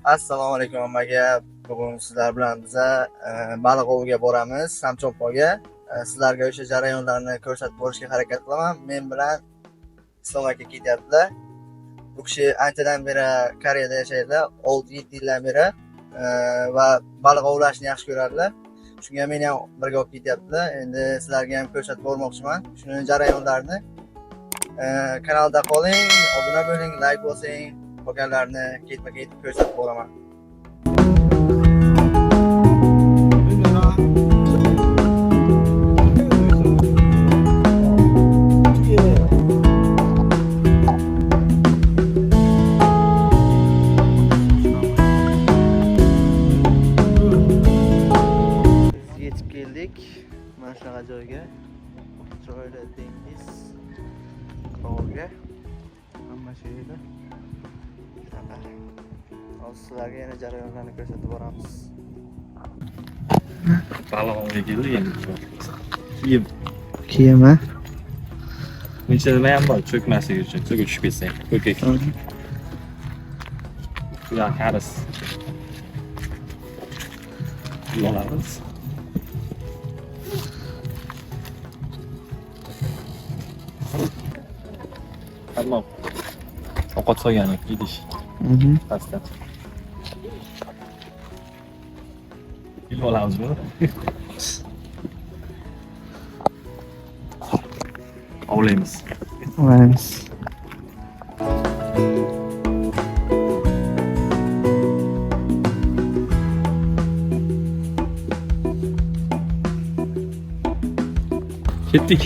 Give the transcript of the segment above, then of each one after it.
Assalomu alaykum hammaga. Bugun sizlar bilan biza baliq oviga boramiz, Samchoppoga. Sizlarga o'sha jarayonlarni ko'rsatib borishga harakat qilaman. Men bilan Islom aka ketyaptilar. Bu kishi anchadan beri Koreyada yashaydilar, 6-7 yildan beri va baliq ovlashni yaxshi ko'radilar. Shunga meni ham birga olib ketyaptilar. Endi sizlarga ham ko'rsatib bormoqchiman. Shuni jarayonlarini kanalda qoling, obuna bo'ling, like bosing. Qolganlarni ketma-ket ko'rsatib boraman. Yetib keldik mana shunaqa joyga. Chiroyli dengiz, qirg'oqga. Hamma shu yerda. Hozir sizlarga yana jarayonlarni ko'rsatib boramiz. Baliq oviga keldik endi. Kiyim ha? Buncha nima ham bor, cho'kmasligi uchun, suvga tushib ketsang, ko'kak. Ya karis. Olamiz. Tamam. Ovqat so'ygan idish. Pastda. Yil olamizmi? Ovlaymiz. Ovlaymiz. Ketdik.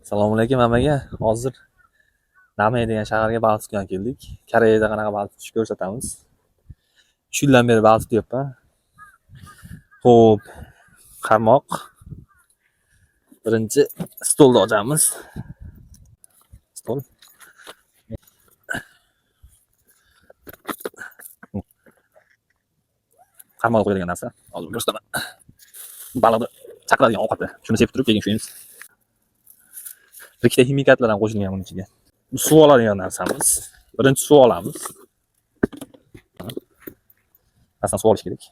Assalomu alaykum hammaga. Hozir Namay degan shaharga baliq tutgan keldik. Koreyada qanaqa baliq tutish ko'rsatamiz. 3 yildan beri baliq tutyapman. Xo'p, qarmoq. Birinchi stolni ochamiz. Stol. Qarmoq qo'yadigan narsa. Hozir ko'rsataman. Baliqni chaqiradigan ovqati. Shuni sepib turib keyin shuyamiz. Bir ikkita ximikatlar ham qo'shilgan buning ichiga. Bu suv oladigan narsamiz. Birinchi suv olamiz. Aslida suv olish kerak.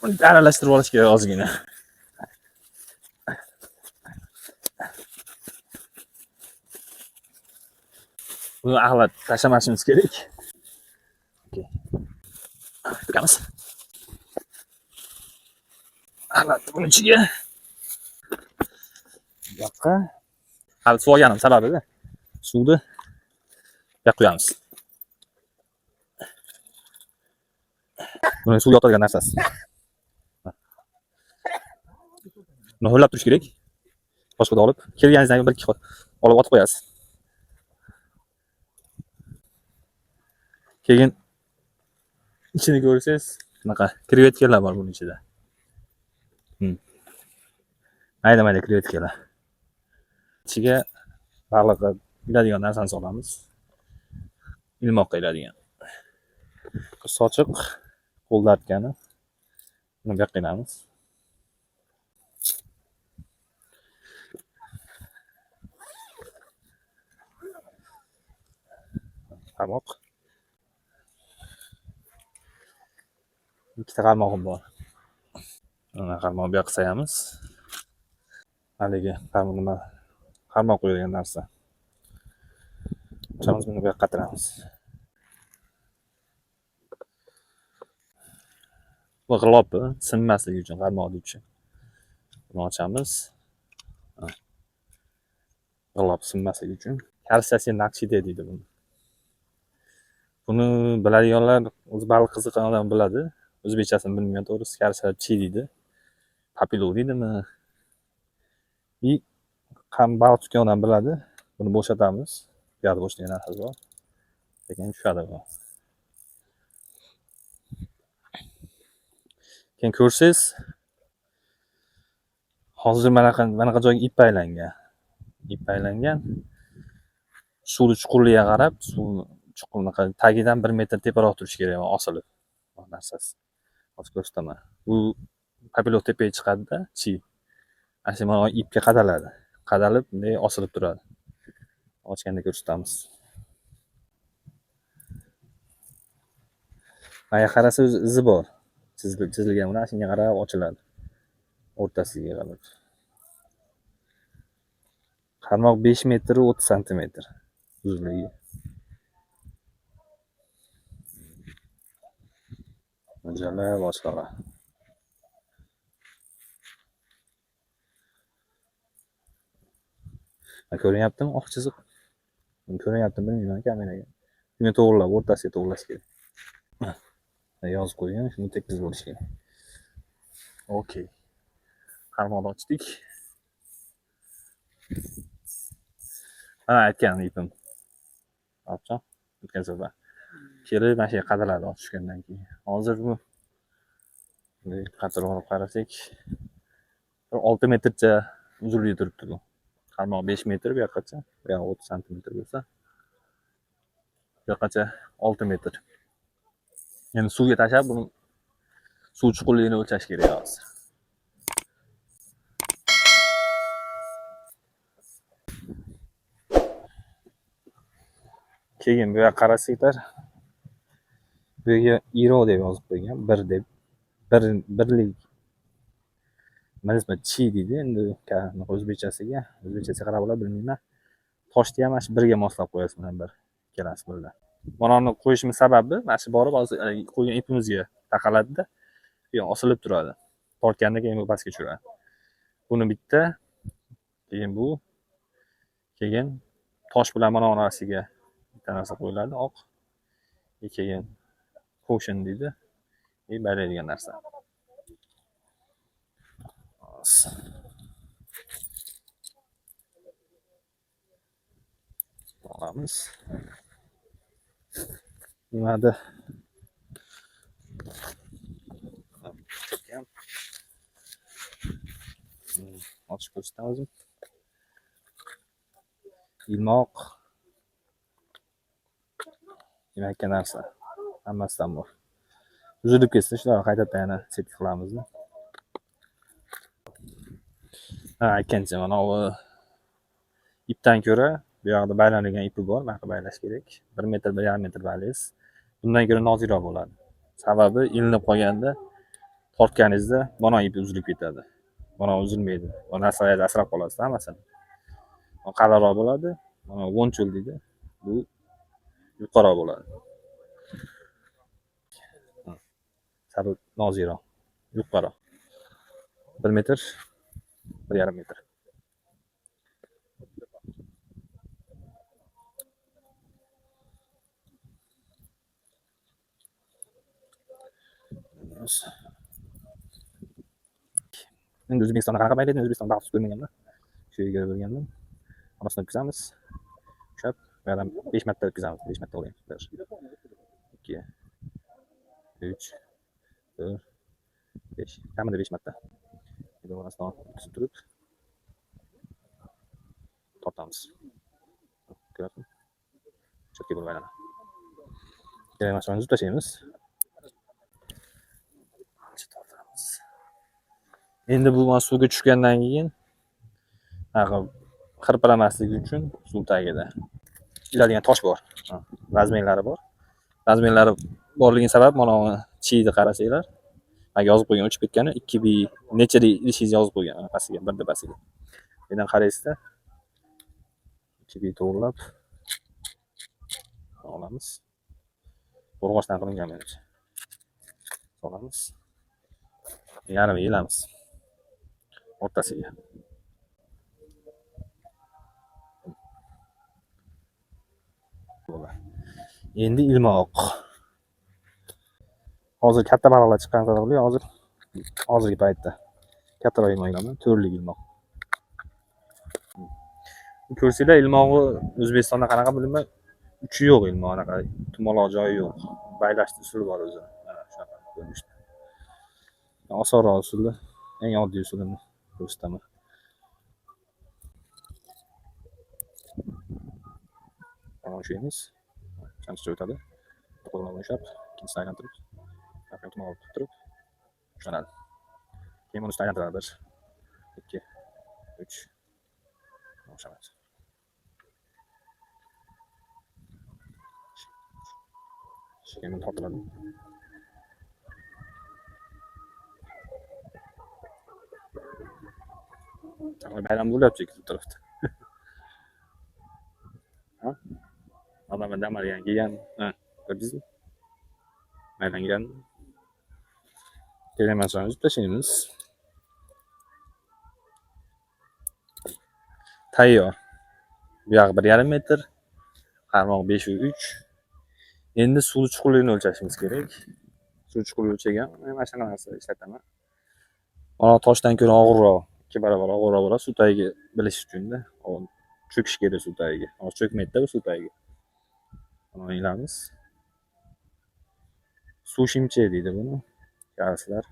Buni aralashtirib olish kerak ozgina. Buni axlat tashlamasimiz kerak. Okey. Tutamiz. Axlat buni ichiga. Yoqqa. Hali suv olganim sababi suvni yoqqa quyamiz. Buni suv yotadigan narsasi. Buni ho'llab turish kerak. Boshqada olib, kelganingizdan keyin bir ikki olib otib qo'yasiz. Keyin ichini ko'rsangiz, bunaqa krevetkalar bor buning ichida. Mayda-mayda krevetkalar. Ichiga baliqqa iladigan narsani solamiz. Ilmoqqa iladigan. Sochiq, qo'l artgani. Buni bu yoqqa ilamiz. Qarmoq. Ikkita qarmog'im bor. Mana qarmoq bu yoqqa sayamiz. Haligi qarmoq qo'yadigan narsa. Ochamiz, buni bu yoqqa qatiramiz. Bu g'ilopi sinmasligi uchun qarmoqni uchun. Buni ochamiz. G'ilop sinmasligi uchun. Karsiya naqshida deydi buni. Buni biladiganlar, o'zi baliq qiziqqan odam biladi. O'zbekchasini bilmagan to'g'risi karsiya chi deydi. Papilo deydimi? Baliq tutgan odam biladi. Buni bo'shatamiz. Bu yerda bo'shatagan narsa bor. Lekin tushadi bu. Keyin ko'rsangiz, hozir mana joyga ip aylangan. Suvni chuqurligiga qarab, suv chuqurni tagidan 1 metr teparoq turishi kerak osilib bu narsasi. Hozir ko'rsataman. Bu papilov tepaga chiqadida, chi. Ana shu mana ipga qadaladi. Qadalib bunday osilib turadi. Ochganda ko'rsatamiz. Mana qarasa o'zi izi bor. Chizilgan mana shunga qarab ochiladi. O'rtasiga qarab. Qarmoq 5 metr 30 santimetr uzunligi. Mo'ljallab boshqalar. Ko'ryaptimi oq chiziq? Ko'ryaptimi bilmayman kameraga. Shuni to'g'rilab, o'rtasiga to'g'rilash kerak. Yozib qo'ygan, shuni tekis bo'lishi kerak. Okey. Qarmoqni ochdik. Mana aytganim ipim. Opcha. O'tgan safar. Kelib mana shu yerga qadaladi ochishgandan keyin. Hozir bu qattiqroq qarasak 6 metrcha uzunligi turibdi bu. Qarmoq 5 metr bu yoqqacha, bu yoq 30 santimetr bo'lsa, bu yoqqacha 6 metr. Endi suvga tashlab buni suv chuqurligini o'lchash kerak hozir. Keyin bu yoqqa qarasanglar, bu yerga iro deb yozib qo'ygan, 1 deb. Birlik. Mana chi deydi endi o'zbekchasiga qarab ola bilmayman. Toshni ham mana shu birga moslab qo'yasiz mana bir ikkalasi birga. Mana uni qo'yishimiz sababi mana shu borib hozir qo'ygan ipimizga taqaladida, keyin osilib turadi. Tortganda keyin bu pastga tushiradi. Buni bitta, keyin bu, keyin tosh bilan mana orasiga bitta narsa qo'yiladi, oq. Keyin qo'shin deydi. Baylaydigan narsa. Olamiz. Nimada? Ochib ko'rsatamiz. Ilmoq. Demak, narsa. Hammasidan bor. Uzilib ketsa, shularni qaytadan yana set qilamiz. Aytgancha mana bu ipdan ko'ra bu yoqda baylanadigan ipi bor, mana baylash kerak. 1 metr 1,5 metr baylaysiz. Bundan ko'ra nozikroq bo'ladi. Sababi ilinib qolganda tortganingizda mana ipi uzilib ketadi. Mana uzilmaydi. Bu narsalarni asrab qolasiz hammasini. Qalinroq bo'ladi. Mana vonchul deydi. Bu yuqoriroq bo'ladi. Sabab nozikroq, yuqoriroq. 1 metr 1,5 metr. Endi O'zbekistonda qanaqa baylaydi? O'zbekistonda baxtsiz ko'rmaganman. Shu yerga o'rgandim. Orasini o'tkazamiz. Ushlab, yana 5 marta o'tkazamiz. 5 marta o'ying. 2 3 4 5. Kamida 5 marta. Endi orasidan o'tkazib turib tortamiz. Ko'ryapsizmi? Cho'tki bo'lib aylanadi. Keyin mana shuni uzib tashlaymiz. Endi bu mana suvga tushgandan keyin xirpiramasligi uchun suv tagida iladigan tosh bor. Razmerlari bor. Razmerlari borligining sababi mana bu chiyni qarasanglar, mana yozib qo'ygan o'chib ketgani 2 bi nechada ilishingizni yozib qo'ygan mana pastiga, birda pastiga. Bundan qaraysizda 2 bi to'g'rilab olamiz. Qo'rg'ochdan qilingan menimcha. Solamiz. Yarim yilamiz. O'rtasiga. Endi ilmoq. Hozir katta baliqlar chiqqan sababli hozirgi paytda kattaroq ilmoqlarni turli ilmoq. Ko'rsanglar ilmog'i O'zbekistonda qanaqa bilmayman, uchi yo'q ilmoq, anaqa tumaloq joyi yo'q. Baylash usuli bor o'zi. Mana shunaqa ko'rinishda. Osonroq usuli, eng oddiy usulini ko'rsataman. Mana shu emas. qancha o'tadi. Qo'lni ushlab, ikkinchisini aylantirib, tomon olib turib, ushlanadi. Keyin uni aylantiradi. 1, 2, 3. Ushlanadi. Keyin tortiladi. Bayram bo'lyapti ikki tarafda. Ha? Odamlar dam olgan, kelgan, ha, ko'rdingizmi? Aylangan. Kerak emas joyni tashlaymiz. Tayyor. Bu yoq 1,5 metr, qarmoq 5,3. Endi suv chuqurligini o'lchashimiz kerak. Suv chuqurligini o'lchagan, mana shunaqa narsa ishlataman. Mana toshdan ko'ra og'irroq, 2 barobar og'irroq bo'ladi suv tagiga bilish uchun-da. Cho'kish kerak suv tagiga. Hozir cho'kmaydi-da bu suv tagiga. Mana o'ylamiz. Suv shimchi deydi buni. Ko'rasizlar.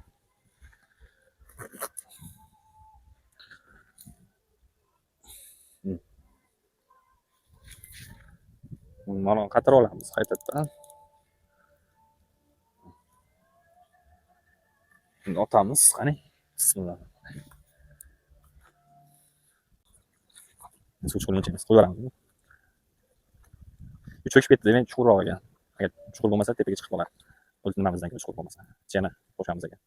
Mana qatirib olamiz qaytadan. Endi otamiz, qani. Bismillah. Suv chuqurligini qo'yamiz. Cho'kib ketdi, men chuqurroq olgan. Agar chuqur bo'lmasa tepaga chiqib qolar. O'z nimamizdan ko'ra chuqur bo'lmasa. Yana qo'shamiz ekan.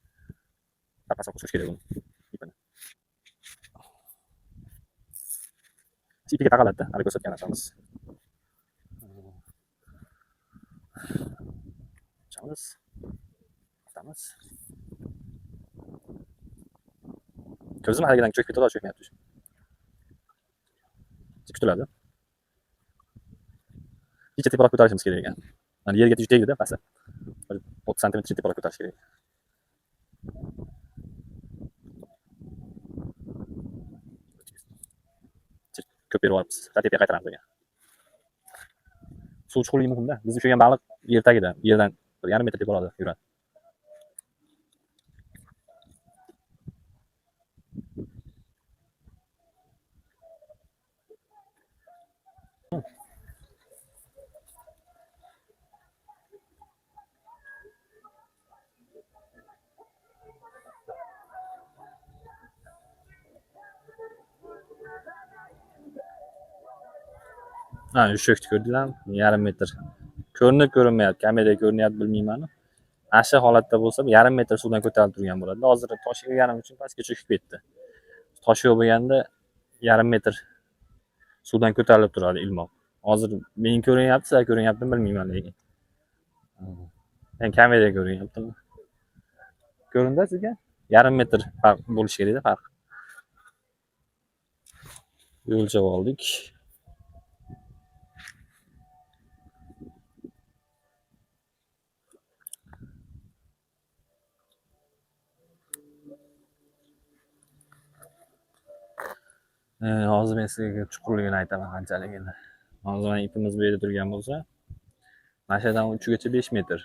Tapasga qo'shish kerak buni. Ipini. Ipiga taqaladida, hali ko'rsatgan narsamiz. Chamiz. Otamiz. Ko'zim haligidan cho'kib ketadi, cho'kmayapti. Kutiladi. Kecha teparoq ko'tarishimiz kerak ekan. Mana yerga tegdi-da, pasti. 30 sm teparoq ko'tarish kerak. Ko'p berib olibsiz. Tepaga qaytaramiz degan. Suv chuqurligi muhimda. Biz ushlagan baliq yer tagida, yerdan 1,5 metr tep oladi, yuradi. Ha, cho'kdi ko'rdinglarmi? 1,5 metr. Ko'rinib ko'rinmayapti, kameraga ko'rinyapti bilmayman. Ana shu holatda bo'lsa 1,5 metr suvdan ko'tarilib turgan bo'ladi. Hozir tosh yeg'anim uchun pastga cho'kib ketdi. Tosh yo'q bo'lganda 1,5 metr suvdan ko'tarilib turadi ilmoq. Hozir men ko'rinyapti, sizlar ko'rinyaptimi bilmayman lekin. Men kameraga ko'rinyaptimi? Ko'rindi sizga? 1,5 metr farq bo'lishi kerak-da, farq. O'lchab oldik. Hozir men sizga chuqurligini aytaman qanchaligini. Hozir mana ipimiz bu yerda turgan bo'lsa, mana shu yerdan uchigacha 5 metr,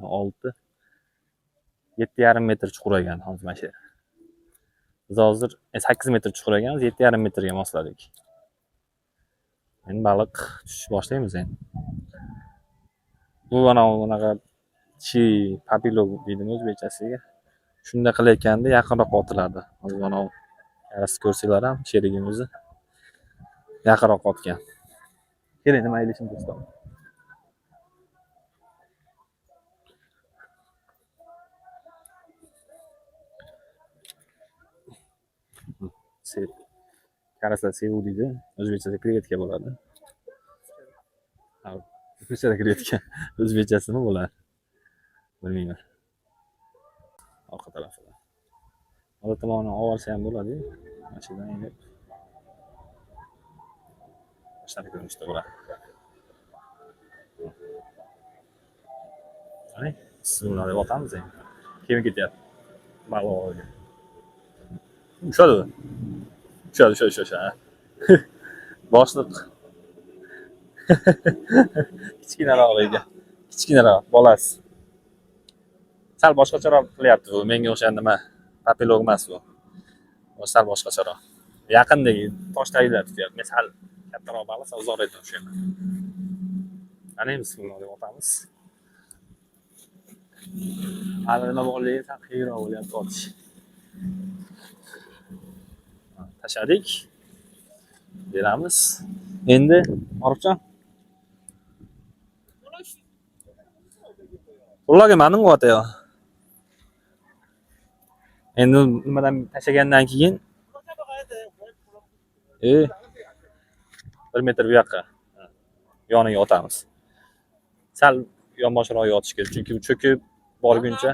6, 7,5 metr chuqur ekan hozir mana shu yer. Biz hozir 8 metr chuqur ekanmiz, 7,5 metrga mosladik. Endi baliq tushishni boshlaymiz endi. Bu mana bunaqa chi papilog deydimi o'zbekchasiga. Shunda qilayotganda yaqinroq otiladi. Hozir mana yarasi ko'rsanglar ham sherigimizni yaqinroq otgan. Keling, nima aytishim do'stlar. Karaslar sevu deydi. O'zbekchada krevetka bo'ladi. Ha, o'zbekchada krevetka. O'zbekchasi nima bo'ladi? Bilmayman. Orqa tarafida. Old tomoni olsa ham bo'ladi. Mana shu yerdan endi. Shunaqa ko'rinishda bo'ladi. Qani, bismillah deb otamiz endi. Keyin ketyapti. Baloga. Ushadi. Ushadi. Boshliq. Kichkinaroq ekan. Kichkinaroq bolasi. Sal boshqacharoq qilyapti bu. Menga o'xshagan nima? Papilog emas bu. Bu sal boshqacharoq. Yaqindagi tosh tagida tutyapti. Men sal kattaroq baliq uzoqroq tutyapman. Ana bismillah deb otamiz. Hali nima borligi taqiyroq bo'lyapti otish. Tashladik. Beramiz. Endi Orifjon. Ularga ma'lum bo'lyapti. Endi nimadan tashlagandan keyin 1 metr bu yoqqa yoniga otamiz. Sal yonboshroq yotish kerak, chunki u cho'kib borguncha.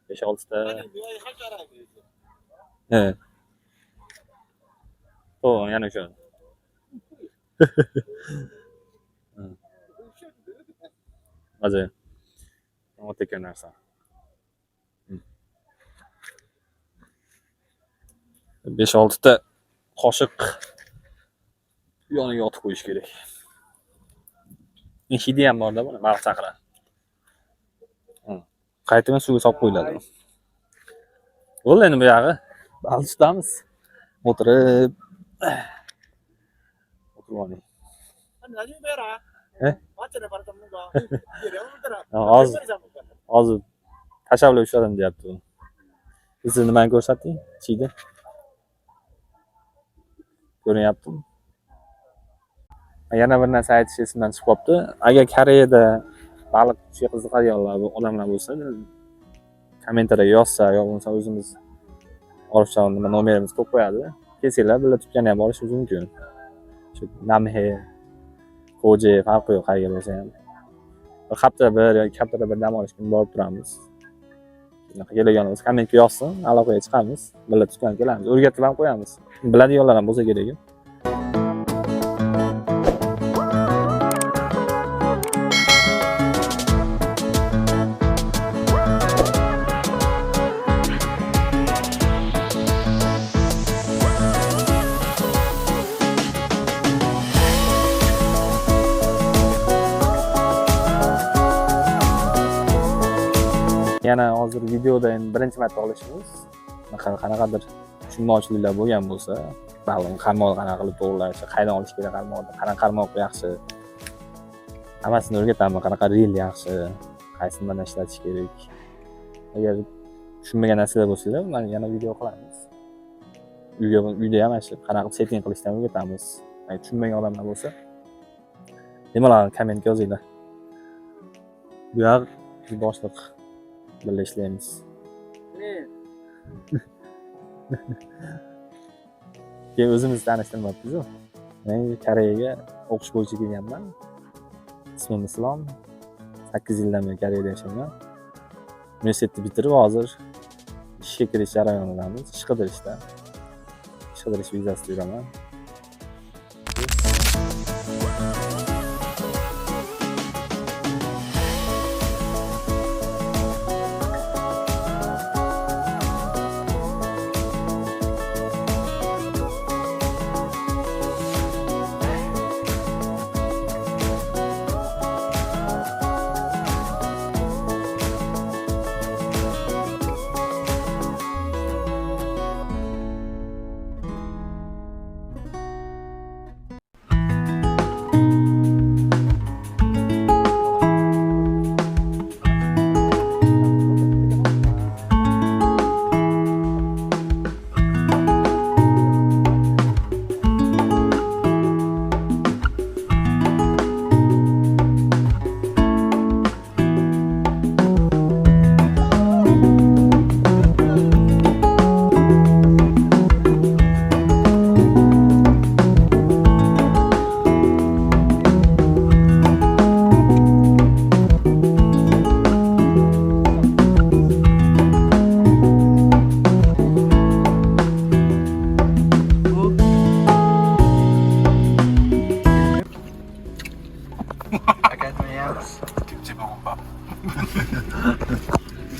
5-6 ta. To'g'ri, yana o'sha. Hozir. O'tgan narsa. 5-6 ta qoshiq yoniga otib qo'yish kerak. Hidi ham bor-da buni, baliq chaqiradi. Qaytadan suvga solib qo'yiladi. Bo'ldi endi bu yog'i. Baliq tutamiz. O'tirib oling. Hozir tashablab ushladim deyapti u. Siz nimani ko'rsating? Chiydi. Ko'ryaptimi? Yana bir narsa aytish esimdan chiqib qolibdi. Agar Koreyada baliq tutishga qiziqadiganlar odamlar bo'lsa, kommentariyaga yozsa, yo bo'lmasa o'zimiz Orifjon nima nomerimizni qo'yib qo'yadi. Kelsanglar, birga tutgani ham borishingiz mumkin. Shu Namhe, Koje farqi yo'q qayerga bo'lsa ham. Bir haftada bir yoki haftada bir dam olish kuni borib turamiz. Shunaqa kelganimiz kommentga yozsin, aloqaga chiqamiz. Birga tutgan kelamiz. O'rgatib ham qo'yamiz. Biladiganlar ham bo'lsa kerak. Yana hozir videoda endi birinchi marta olishimiz. Qanaqadir tushunmovchiliklar bo'lgan bo'lsa, ma'lum qarmoq qanaqa qilib to'g'rilash, qaydan olish kerak qarmoqni, qanaqa qarmoq yaxshi. Hammasini o'rgataman, qanaqa ril yaxshi, qaysi nimani ishlatish kerak. Agar tushunmagan narsalar bo'lsa-da, mana yana video qilamiz. Uyda ham mana shu qanaqa setting qilishdan o'rgatamiz. Agar tushunmagan odamlar bo'lsa, bemalol kommentga yozinglar. Bu yoq boshliq birga ishlaymiz. Keyin o'zimizni tanishtirmoqmiz-ku. Men Koreyaga o'qish bo'yicha kelganman. Ismim Islom. 8 yildan beri Koreyada yashayman. Universitetni bitirib hozir ishga kirish jarayonidamiz. Ish qidirishda. Ish qidirish vizasida yuraman.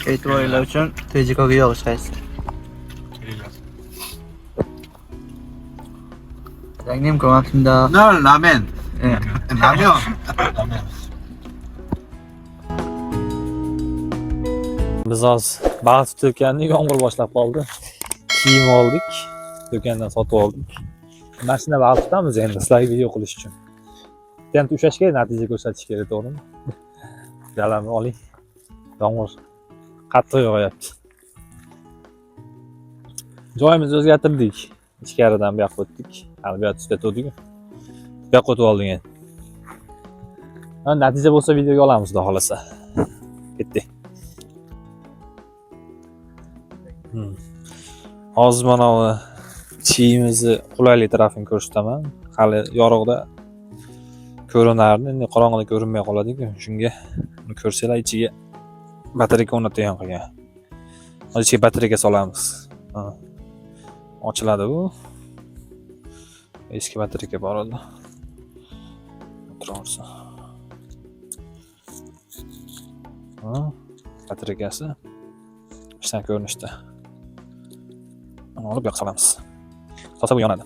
E'tiboringlar uchun Tejikoga yog'ish qaysi? 장님 고맙습니다. 늘 라멘. 예. 라면. Biz hozir baliq tutayotganda yomg'ir boshlab qoldi. Kiyim oldik, do'kondan sotib oldik. Mana shunday baliq tutamiz endi sizlarga video qilish uchun. Ham ushlash kerak, natija ko'rsatish kerak, to'g'rimi? Jalarni oling. Yomg'ir qattiq yog'yapti. Joyimizni o'zgartirdik. Ichkaridan bu yoqqa o'tdik. Hali bu yoqda tutdik. Bu yoqqa o'tib oldik endi. Natija bo'lsa videoga olamiz, xudo xolasa. Ketdik. Hozir mana bu chiyimizni qulaylik tarafini ko'rsataman. Hali yorug'da ko'rinardi, endi qorong'ida ko'rinmay qoladi-ku. Shunga buni ko'rsanglar, ichiga batareyka o'rnatgan qilgan. Hozir ichiga batareyka solamiz. Ochiladi bu. Eski batareyka bor edi. O'tiraversin. Batareykasi ishdan ko'rinishda. Mana olib yo'q solamiz. Solsa bu yonadi.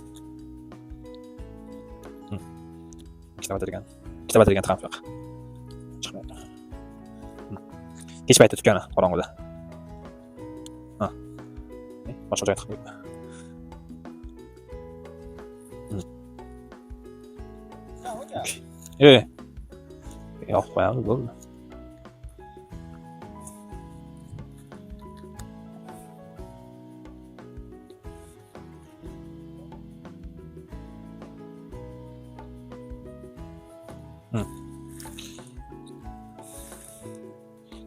Ikkita batareykani tiqamiz yo'q. Chiqmaydi. Kech payti tutgani qorong'ida. Boshqa joyga tiqib qo'ydi. Yo'q, qo'yamiz bo'ldi.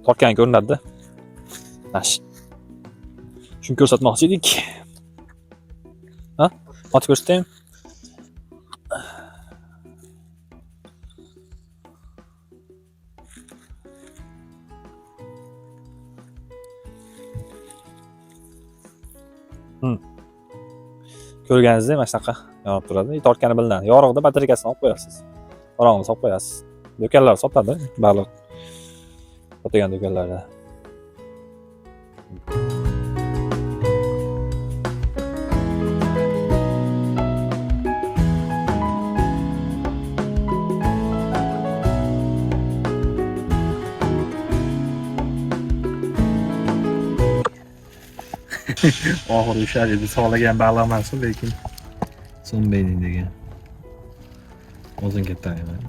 Tortgan ko'rinadi-da. Nash. Shuni ko'rsatmoqchi edik. Otib ko'rsataymi? Ko'rganingizdek mana shunaqa yonib turadi. Tortgani bilinadi. Yorug'da batareykasini olib qo'yasiz. Qorong'ida solib qo'yasiz. Do'konlar sotadi, baliq sotadigan do'konlarda. Oxiri ushladi deb sog'lagan baliq emas, lekin so'nmaydi degan. O'zing katta emas.